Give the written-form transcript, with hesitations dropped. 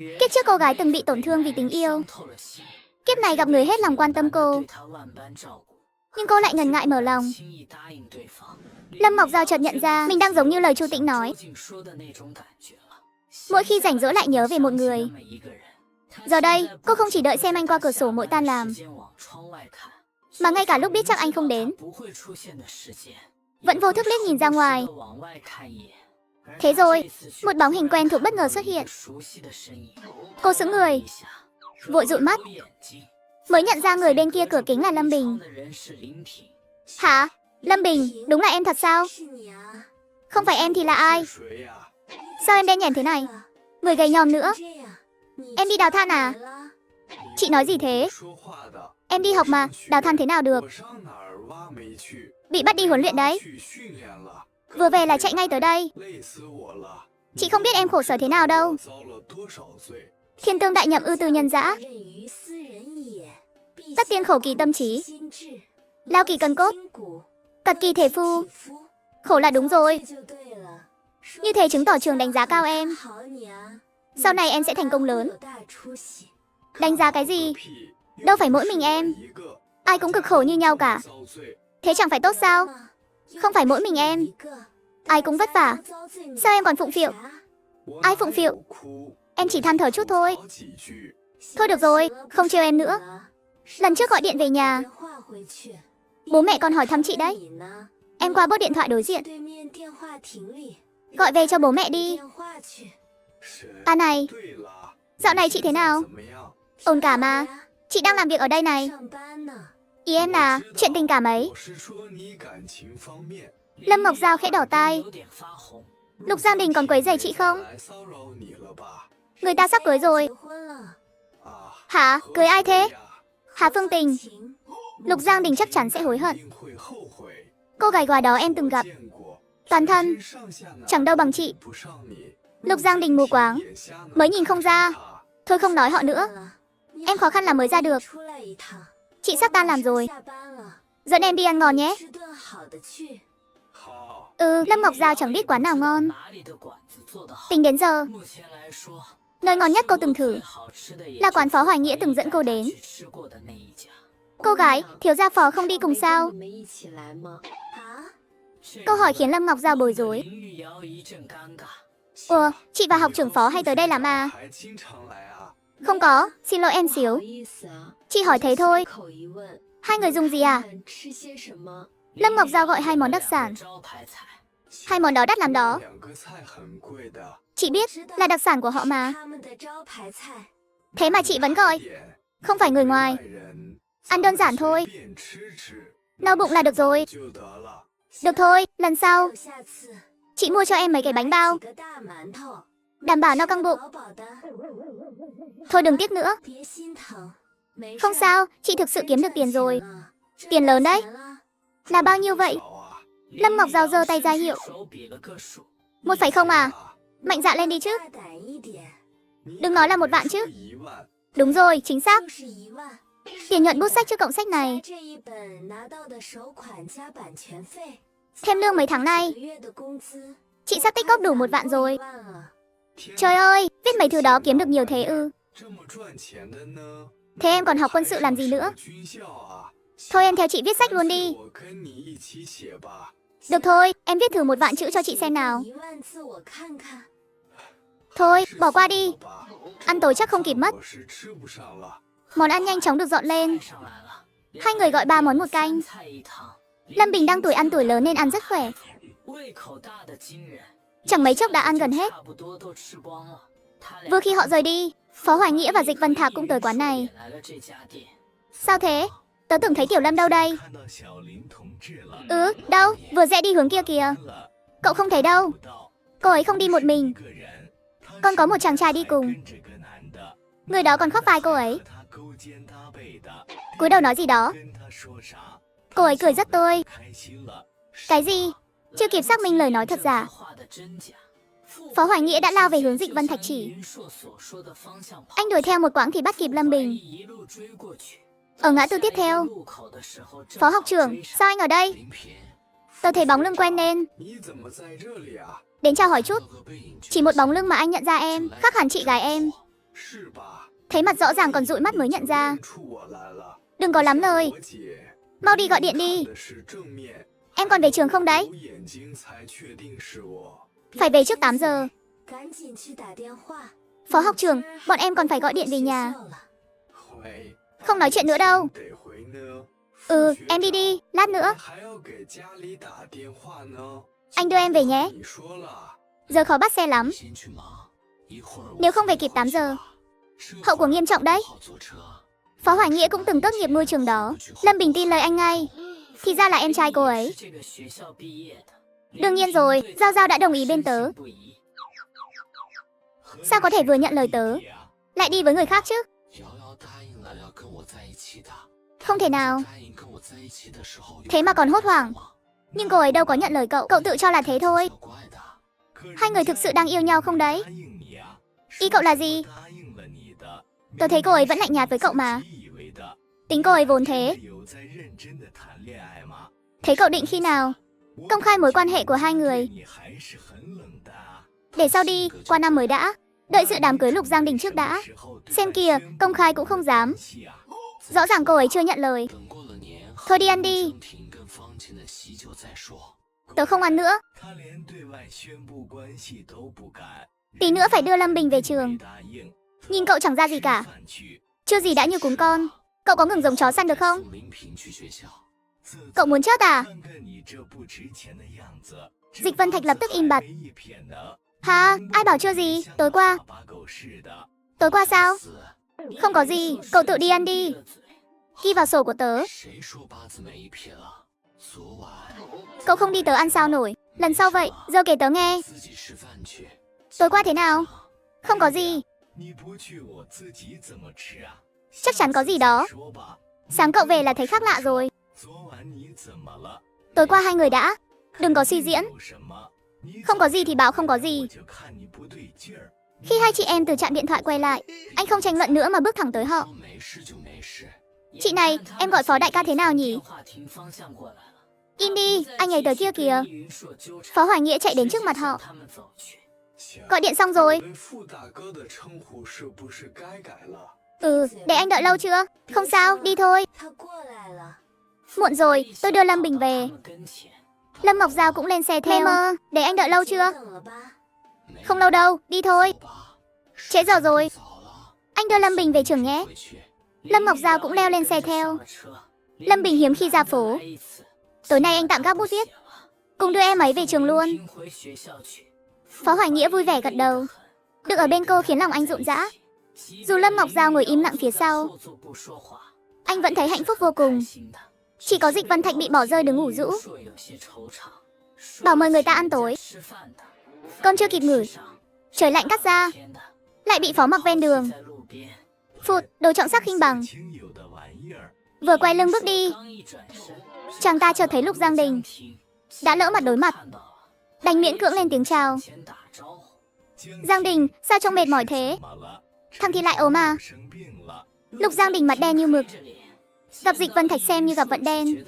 Kiếp trước cô gái từng bị tổn thương vì tình yêu. Kiếp này gặp người hết lòng quan tâm cô, nhưng cô lại ngần ngại mở lòng. Lâm Ngọc Giao chợt nhận ra mình đang giống như lời Chu Tĩnh nói. Mỗi khi rảnh rỗi lại nhớ về một người. Giờ đây, cô không chỉ đợi xem anh qua cửa sổ mỗi tan làm, mà ngay cả lúc biết chắc anh không đến, vẫn vô thức liếc nhìn ra ngoài. Thế rồi, một bóng hình quen thuộc bất ngờ xuất hiện. Cô sững người, vội dụi mắt, mới nhận ra người bên kia cửa kính là Lâm Bình. Hả? Lâm Bình, đúng là em thật sao? Không phải em thì là ai? Sao em đen nhẻm thế này? Người gầy nhòm nữa. Em đi đào than à? Chị nói gì thế? Em đi học mà, đào than thế nào được? Bị bắt đi huấn luyện đấy. Vừa về là chạy ngay tới đây. Chị không biết em khổ sở thế nào đâu. Thiên tương đại nhậm ư từ nhân dã. Tất tiên khổ kỳ tâm trí. Lao kỳ cần cốt. Cật kỳ thể phu. Khổ là đúng rồi. Như thế chứng tỏ trường đánh giá cao em. Sau này em sẽ thành công lớn. Đánh giá cái gì? Đâu phải mỗi mình em. Ai cũng cực khổ như nhau cả. Thế chẳng phải tốt sao? Không phải mỗi mình em. Ai cũng vất vả. Sao em còn phụng phịu? Ai phụng phịu? Em chỉ than thở chút thôi. Thôi được rồi, không trêu em nữa. Lần trước gọi điện về nhà, bố mẹ còn hỏi thăm chị đấy. Em qua bốt điện thoại đối diện. Gọi về cho bố mẹ đi. À này, dạo này chị thế nào? Ổn cả mà. Chị đang làm việc ở đây này. Ý em là chuyện tình cảm ấy. Lâm Ngọc Giao khẽ đỏ tai. Lục Giang Đình còn quấy rầy chị không? Người ta sắp cưới rồi. Hả? Cưới ai thế? Hà Phương Tình. Lục Giang Đình chắc chắn sẽ hối hận. Cô gái gòa đó em từng gặp. Toàn thân, chẳng đâu bằng chị. Lục Giang Đình mù quáng, mới nhìn không ra. Thôi không nói họ nữa. Em khó khăn là mới ra được. Chị sắp tan làm rồi. Dẫn em đi ăn ngon nhé. Lâm Ngọc Giao chẳng biết quán nào ngon. Tính đến giờ, nơi ngon nhất cô từng thử là quán Phó Hoài Nghĩa từng dẫn cô đến. Cô gái, thiếu gia Phó không đi cùng sao? Câu hỏi khiến Lâm Ngọc Giao bối rối. Ủa, chị và học trưởng Phó hay tới đây làm à? Không có, xin lỗi em xíu. Chị hỏi thế thôi. Hai người dùng gì à? Lâm Ngọc Giao gọi 2 món đặc sản. 2 món đó đắt lắm đó. Chị biết, là đặc sản của họ mà. Thế mà chị vẫn gọi. Không phải người ngoài. Ăn đơn giản thôi. No bụng là được rồi. Được thôi, lần sau chị mua cho em mấy cái bánh bao, đảm bảo no căng bụng. Thôi đừng tiếc nữa. Không sao, chị thực sự kiếm được tiền rồi. Tiền lớn đấy. Là bao nhiêu vậy? Lâm Ngọc Giao giơ tay ra hiệu. 1,0 à? Mạnh dạn lên đi chứ. Đừng nói là 1 vạn chứ. Đúng rồi, chính xác. Tiền nhuận bút sách chứ cộng sách này. Thêm lương mấy tháng nay, chị sắp tích góp đủ 1 vạn rồi. Trời ơi, viết mấy thứ đó kiếm được nhiều thế ư? Thế em còn học quân sự làm gì nữa? Thôi em theo chị viết sách luôn đi. Được thôi, em viết thử 1 vạn chữ cho chị xem nào. Thôi, bỏ qua đi. Ăn tối chắc không kịp mất. Món ăn nhanh chóng được dọn lên. Hai người gọi 3 món 1 canh. Lâm Bình đang tuổi ăn tuổi lớn nên ăn rất khỏe. Chẳng mấy chốc đã ăn gần hết. Vừa khi họ rời đi, Phó Hoài Nghĩa và Dịch Vân Thạc cũng tới quán này. Sao thế? Tớ tưởng thấy Tiểu Lâm đâu đây. Đâu, vừa rẽ đi hướng kia kìa. Cậu không thấy đâu. Cô ấy không đi một mình. Còn có một chàng trai đi cùng. Người đó còn khóc vai cô ấy. Cúi đầu nói gì đó. Cô ấy cười rất tươi. Cái gì? Chưa kịp xác minh lời nói thật giả, Phó Hoài Nghĩa đã lao về hướng Dịch Vân Thạch chỉ. Anh đuổi theo một quãng thì bắt kịp Lâm Bình. Ở ngã tư tiếp theo. Phó học trưởng, sao anh ở đây? Tớ thấy bóng lưng quen nên đến chào hỏi chút. Chỉ một bóng lưng mà anh nhận ra em, khác hẳn chị gái em. Thấy mặt rõ ràng còn dụi mắt mới nhận ra. Đừng có lắm lời. Mau đi gọi điện đi. Em còn về trường không đấy? Phải về trước 8 giờ. Phó học trưởng, bọn em còn phải gọi điện về nhà. Không nói chuyện nữa đâu. Em đi đi, lát nữa. Anh đưa em về nhé. Giờ khó bắt xe lắm. Nếu không về kịp 8 giờ. Hậu quả nghiêm trọng đấy. Phó Hoài Nghĩa cũng từng tốt nghiệp ngôi trường đó. Lâm Bình tin lời anh ngay. Thì ra là em trai cô ấy. Đương nhiên rồi, Giao Giao đã đồng ý bên tớ. Sao có thể vừa nhận lời tớ lại đi với người khác chứ? Không thể nào. Thế mà còn hốt hoảng. Nhưng cô ấy đâu có nhận lời cậu, cậu tự cho là thế thôi. Hai người thực sự đang yêu nhau không đấy? Ý cậu là gì? Tớ thấy cô ấy vẫn lạnh nhạt với cậu mà. Tính cô ấy vốn thế. Thế cậu định khi nào công khai mối quan hệ của hai người? Để sau đi, qua năm mới đã. Đợi dự đám cưới Lục Giang Đình trước đã. Xem kìa, công khai cũng không dám. Rõ ràng cô ấy chưa nhận lời. Thôi đi ăn đi. Tớ không ăn nữa. Tí nữa phải đưa Lâm Bình về trường. Nhìn cậu chẳng ra gì cả. Chưa gì đã như cún con. Cậu có ngừng giống chó săn được không? Cậu muốn chết à? Dịch Vân Thạch lập tức im bặt. Hả? Ai bảo chưa gì? Tối qua. Tối qua sao? Không có gì, cậu tự đi ăn đi. Ghi vào sổ của tớ. Cậu không đi tớ ăn sao nổi. Lần sau vậy, giờ kể tớ nghe. Tối qua thế nào? Không có gì. Chắc chắn có gì đó. Sáng cậu về là thấy khác lạ rồi. Tối qua hai người đã. Đừng có suy diễn. Không có gì thì bảo không có gì. Khi hai chị em từ trạm điện thoại quay lại, anh không tranh luận nữa mà bước thẳng tới họ. Chị này, em gọi Phó đại ca thế nào nhỉ? Im đi, anh ấy tới kia kìa. Phó Hoài Nghĩa chạy đến trước mặt họ. Gọi điện xong rồi. Để anh đợi lâu chưa? Không sao, đi thôi. Muộn rồi, tôi đưa Lâm Bình về. Lâm Ngọc Giao cũng lên xe theo. Mơ, để anh đợi lâu chưa? Không lâu đâu, đi thôi. Trễ giờ rồi. Anh đưa Lâm Bình về trường nhé. Lâm Ngọc Giao cũng leo lên xe theo. Lâm Bình hiếm khi ra phố. Tối nay anh tạm gác bút viết. Cùng đưa em ấy về trường luôn. Phó Hoài Nghĩa vui vẻ gật đầu. Được ở bên cô khiến lòng anh rộn rã. Dù Lâm Ngọc Giao ngồi im lặng phía sau, anh vẫn thấy hạnh phúc vô cùng. Chỉ có Dịch Vân Thạch bị bỏ rơi đứng ngủ rũ. Bảo mời người ta ăn tối. Cơm chưa kịp ngửi, trời lạnh cắt ra, lại bị phó mặc ven đường. Phụt, đồ trọng sắc khinh bằng. Vừa quay lưng bước đi, chàng ta chợt thấy Lục Giang Đình. Đã lỡ mặt đối mặt, đành miễn cưỡng lên tiếng chào. Giang Đình, sao trông mệt mỏi thế? Thằng thì lại ốm à? Lục Giang Đình mặt đen như mực. Gặp Dịch Vân Thạch xem như gặp vận đen.